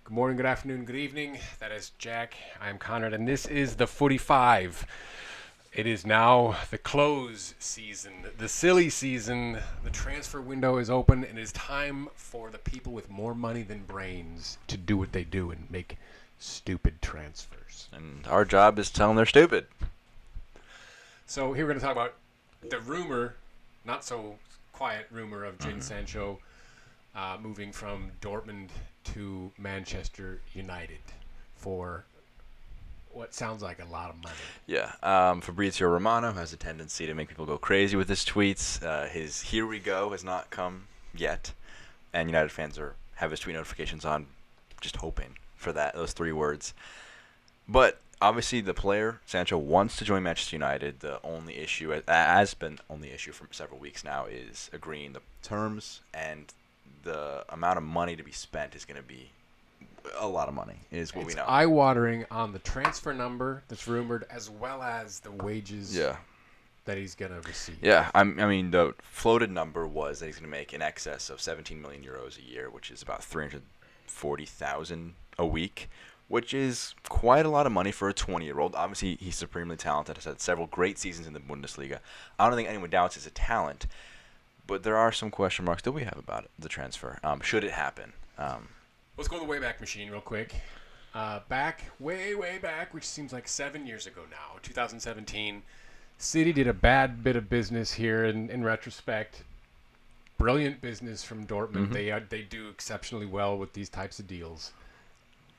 Good morning, good afternoon, good evening. That is Jack. I'm Conrad, and this is the 45. It is now the close season, the silly season. The transfer window is open, and it is time for the people with more money than brains to do what they do and make stupid transfers. And our job is to tell them they're stupid. So here we're going to talk about the rumor, not so quiet rumor, of Jadon Sancho moving from Dortmund to Manchester United for what sounds like a lot of money. Yeah. Fabrizio Romano has a tendency to make people go crazy with his tweets. His "Here we go" has not come yet, and United fans have his tweet notifications on, just hoping for those 3 words. But obviously, the player Sancho wants to join Manchester United. The only issue has been only issue for several weeks now is agreeing the terms, and the amount of money to be spent is going to be a lot of money, is what we know. Eye-watering on the transfer number that's rumored, as well as the wages that he's going to receive. Yeah, I mean, the floated number was that he's going to make in excess of 17 million euros a year, which is about 340,000 a week, which is quite a lot of money for a 20-year-old. Obviously, he's supremely talented. Has had several great seasons in the Bundesliga. I don't think anyone doubts his talent, but there are some question marks that we have about the transfer. Should it happen? Let's go to the Wayback Machine real quick. Way back, which seems like 7 years ago now, 2017, City did a bad bit of business here in retrospect. Brilliant business from Dortmund. They do exceptionally well with these types of deals.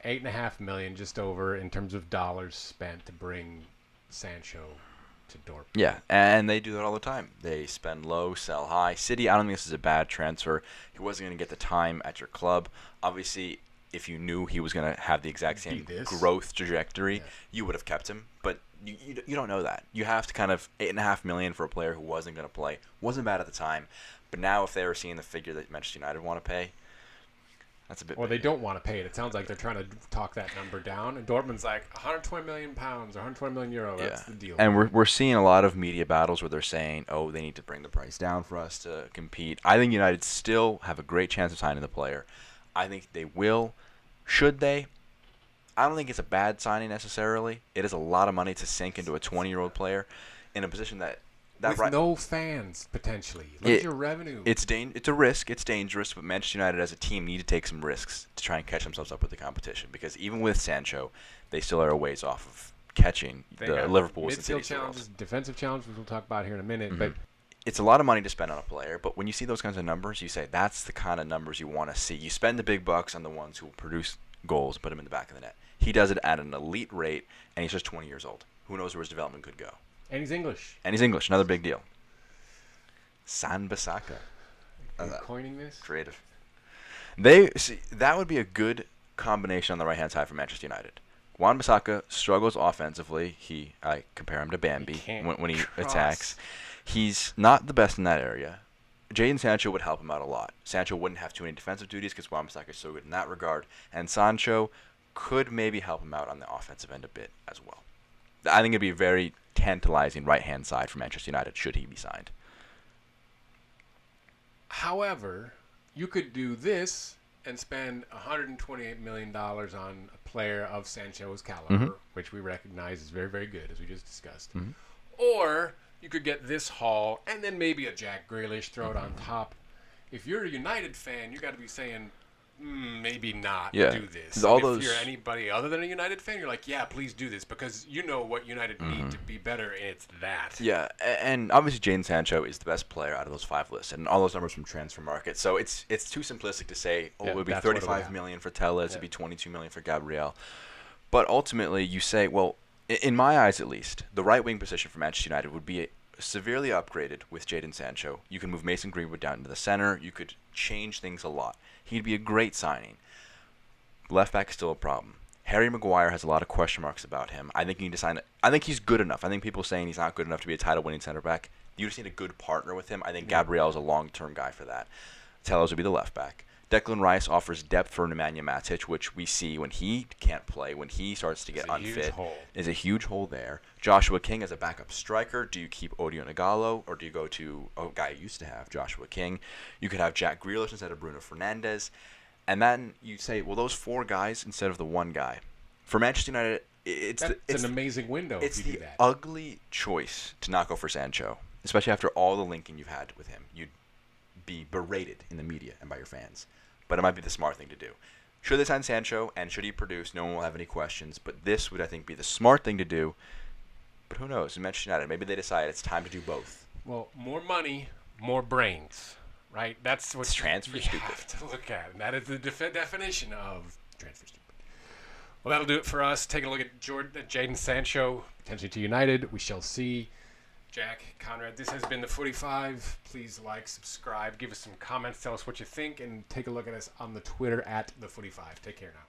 $8.5 million just over in terms of dollars spent to bring Sancho to Dortmund. Yeah, and they do that all the time. They spend low, sell high. City, I don't think this is a bad transfer. He wasn't going to get the time at your club. Obviously, if you knew he was going to have the exact same growth trajectory, you would have kept him. But you don't know that. You have to kind of $8.5 million for a player who wasn't going to play. Wasn't bad at the time. But now if they were seeing the figure that Manchester United want to pay, that's a bit. Well, they don't want to pay it. It sounds like they're trying to talk that number down. And Dortmund's like 120 million pounds or 120 million euro. That's the deal. And we're seeing a lot of media battles where they're saying, oh, they need to bring the price down for us to compete. I think United still have a great chance of signing the player. I think they will. Should they? I don't think it's a bad signing necessarily. It is a lot of money to sink into a 20-year-old player in a position that with no fans, potentially. Look at your revenue. It's a risk. It's dangerous, but Manchester United as a team need to take some risks to try and catch themselves up with the competition, because even with Sancho, they still are a ways off of catching the Liverpools and Cities. Midfield challenges, defensive challenges we'll talk about here in a minute. But it's a lot of money to spend on a player, but when you see those kinds of numbers, you say that's the kind of numbers you want to see. You spend the big bucks on the ones who will produce goals, put them in the back of the net. He does it at an elite rate, and he's just 20 years old. Who knows where his development could go? And he's English. Another big deal. San Bissaka. Coining this? Creative. That would be a good combination on the right-hand side for Manchester United. Wan Bissaka struggles offensively. I compare him to Bambi when he attacks. He's not the best in that area. Jadon Sancho would help him out a lot. Sancho wouldn't have too many defensive duties because Wan Bissaka is so good in that regard. And Sancho could maybe help him out on the offensive end a bit as well. I think it'd be a very tantalizing right-hand side for Manchester United should he be signed. However, you could do this and spend $128 million on a player of Sancho's caliber, which we recognize is very, very good, as we just discussed. Or you could get this haul and then maybe a Jack Grealish, throw it on top. If you're a United fan, you got to be saying, maybe not do this. If you're anybody other than a United fan, you're like, yeah, please do this, because you know what United need to be better, and it's that. Yeah, and obviously Jadon Sancho is the best player out of those 5 lists, and all those numbers from Transfer Market. So it's too simplistic to say, it would be 35 million for Telles, it'd be 22 million for Gabriel. But ultimately, you say, well, in my eyes at least, the right wing position for Manchester United would be severely upgraded with Jadon Sancho. You can move Mason Greenwood down to the center. You could change things a lot. He'd be a great signing. Left back is still a problem. Harry Maguire has a lot of question marks about him. I think you need to sign. I think he's good enough. I think people saying he's not good enough to be a title-winning center back. You just need a good partner with him. I think Gabriel is a long-term guy for that. Telles would be the left back. Declan Rice offers depth for Nemanja Matic, which we see when he can't play, when he starts to get unfit. There's a huge hole there. Joshua King as a backup striker. Do you keep Odion Ighalo, or do you go to a guy you used to have, Joshua King? You could have Jack Grealish instead of Bruno Fernandes. And then you say, well, those 4 guys instead of the 1 guy. For Manchester United, it's an amazing window. It's if you the do that. ugly choice to not go for Sancho, especially after all the linking you've had with him. You'd be berated in the media and by your fans. But it might be the smart thing to do. Should they sign Sancho and should he produce? No one will have any questions. But this would, I think, be the smart thing to do. But who knows? In Manchester United, maybe they decide it's time to do both. Well, more money, more brains, right? That's what transfer you stupid. have to look at, and that is the definition of transfer stupid. Well, that'll do it for us. Taking a look at Jadon Sancho, potentially to United. We shall see. Jack, Conrad, this has been the Footy 5. Please like, subscribe, give us some comments, tell us what you think, and take a look at us on the Twitter at the Footy 5. Take care now.